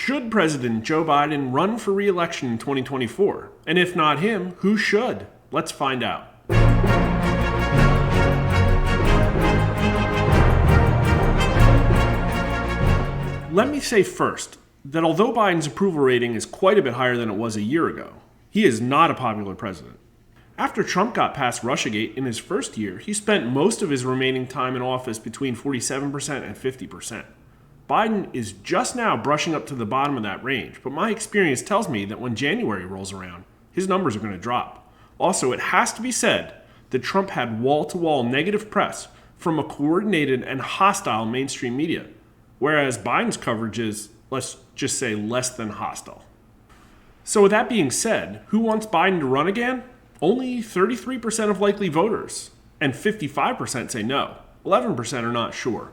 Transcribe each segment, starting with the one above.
Should President Joe Biden run for re-election in 2024? And if not him, who should? Let's find out. Let me say first that although Biden's approval rating is quite a bit higher than it was a year ago, he is not a popular president. After Trump got past Russiagate in his first year, he spent most of his remaining time in office between 47% and 50%. Biden is just now brushing up to the bottom of that range, but my experience tells me that when January rolls around, his numbers are going to drop. Also, it has to be said that Trump had wall-to-wall negative press from a coordinated and hostile mainstream media, whereas Biden's coverage is, let's just say, less than hostile. So with that being said, who wants Biden to run again? Only 33% of likely voters, and 55% say no. 11% are not sure.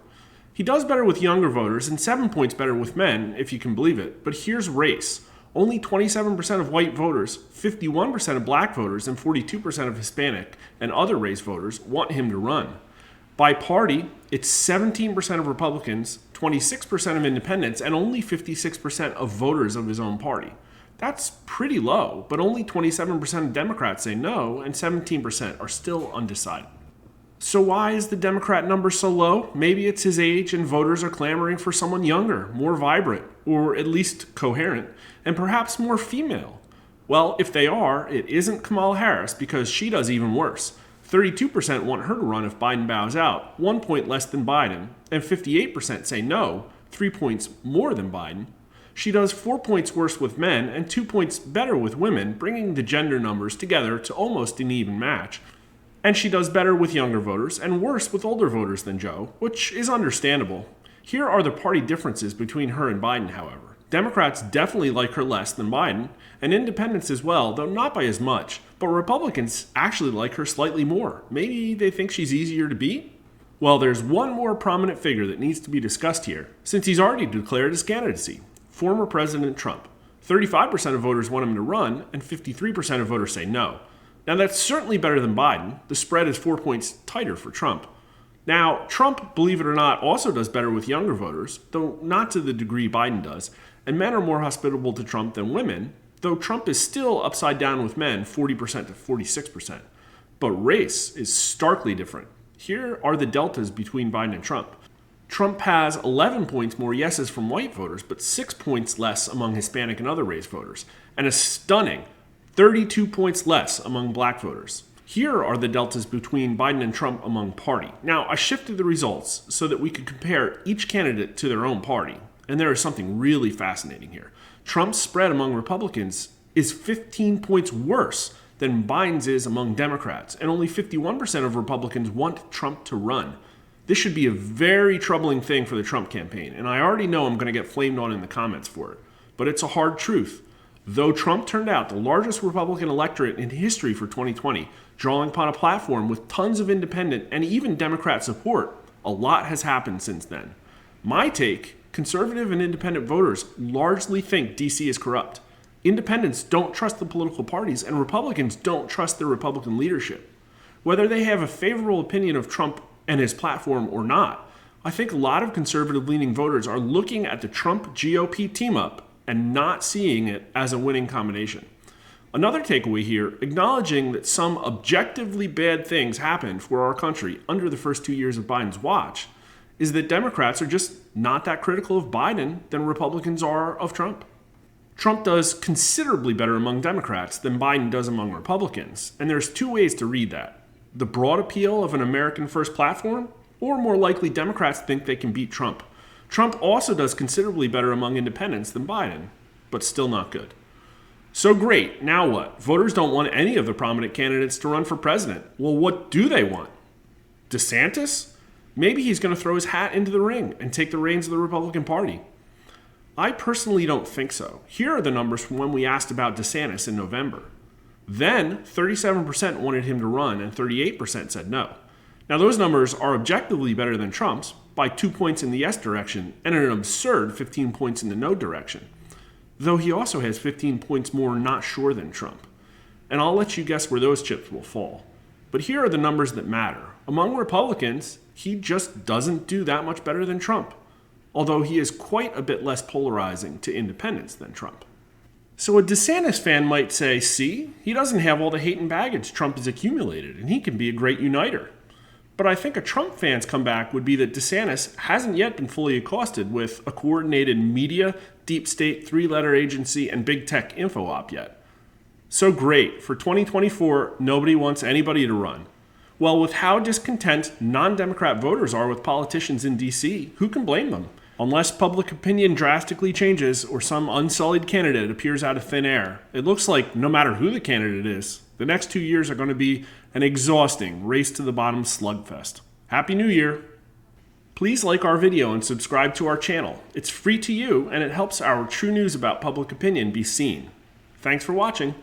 He does better with younger voters and 7 points better with men, if you can believe it. But here's race. Only 27% of white voters, 51% of black voters, and 42% of Hispanic and other race voters want him to run. By party, it's 17% of Republicans, 26% of independents, and only 56% of voters of his own party. That's pretty low, but only 27% of Democrats say no, and 17% are still undecided. So why is the Democrat number so low? Maybe it's his age and voters are clamoring for someone younger, more vibrant, or at least coherent, and perhaps more female. Well, if they are, it isn't Kamala Harris because she does even worse. 32% want her to run if Biden bows out, 1 point less than Biden, and 58% say no, 3 points more than Biden. She does 4 points worse with men and 2 points better with women, bringing the gender numbers together to almost an even match. And she does better with younger voters and worse with older voters than Joe, which is understandable. Here are the party differences between her and Biden, however. Democrats definitely like her less than Biden, and independents as well, though not by as much. But Republicans actually like her slightly more. Maybe they think she's easier to beat? Well, there's one more prominent figure that needs to be discussed here, since he's already declared his candidacy. Former President Trump. 35% of voters want him to run, and 53% of voters say no. Now, that's certainly better than Biden. The spread is 4 points tighter for Trump. Now, Trump, believe it or not, also does better with younger voters, though not to the degree Biden does, and men are more hospitable to Trump than women, though Trump is still upside down with men, 40% to 46%. But race is starkly different. Here are the deltas between Biden and Trump. Trump has 11 points more yeses from white voters, but 6 points less among Hispanic and other race voters, and a stunning 32 points less among black voters. Here are the deltas between Biden and Trump among party. Now, I shifted the results so that we could compare each candidate to their own party, and there is something really fascinating here. Trump's spread among Republicans is 15 points worse than Biden's is among Democrats, and only 51% of Republicans want Trump to run. This should be a very troubling thing for the Trump campaign, and I already know I'm going to get flamed on in the comments for it, but it's a hard truth. Though Trump turned out the largest Republican electorate in history for 2020, drawing upon a platform with tons of independent and even Democrat support, a lot has happened since then. My take, conservative and independent voters largely think DC is corrupt. Independents don't trust the political parties, and Republicans don't trust their Republican leadership. Whether they have a favorable opinion of Trump and his platform or not, I think a lot of conservative-leaning voters are looking at the Trump GOP team-up and not seeing it as a winning combination. Another takeaway here, acknowledging that some objectively bad things happened for our country under the first 2 years of Biden's watch, is that Democrats are just not that critical of Biden than Republicans are of Trump. Trump does considerably better among Democrats than Biden does among Republicans, and there's two ways to read that. The broad appeal of an American first platform, or more likely Democrats think they can beat Trump. Trump also does considerably better among independents than Biden, but still not good. So great, now what? Voters don't want any of the prominent candidates to run for president. Well, what do they want? DeSantis? Maybe he's going to throw his hat into the ring and take the reins of the Republican Party. I personally don't think so. Here are the numbers from when we asked about DeSantis in November. Then, 37% wanted him to run and 38% said no. Now, those numbers are objectively better than Trump's by 2 points in the yes direction and an absurd 15 points in the no direction, though he also has 15 points more not sure than Trump. And I'll let you guess where those chips will fall. But here are the numbers that matter. Among Republicans, he just doesn't do that much better than Trump. although he is quite a bit less polarizing to independents than Trump. So a DeSantis fan might say, see, he doesn't have all the hate and baggage Trump has accumulated, and he can be a great uniter. But I think a Trump fan's comeback would be that DeSantis hasn't yet been fully accosted with a coordinated media, deep state, three-letter agency, and big tech info op yet. So great, for 2024, nobody wants anybody to run. Well, with how discontent non-Democrat voters are with politicians in D.C., who can blame them? Unless public opinion drastically changes or some unsullied candidate appears out of thin air, it looks like no matter who the candidate is, the next 2 years are going to be an exhausting race-to-the-bottom slugfest. Happy New Year! Please like our video and subscribe to our channel. It's free to you, and it helps our true news about public opinion be seen. Thanks for watching.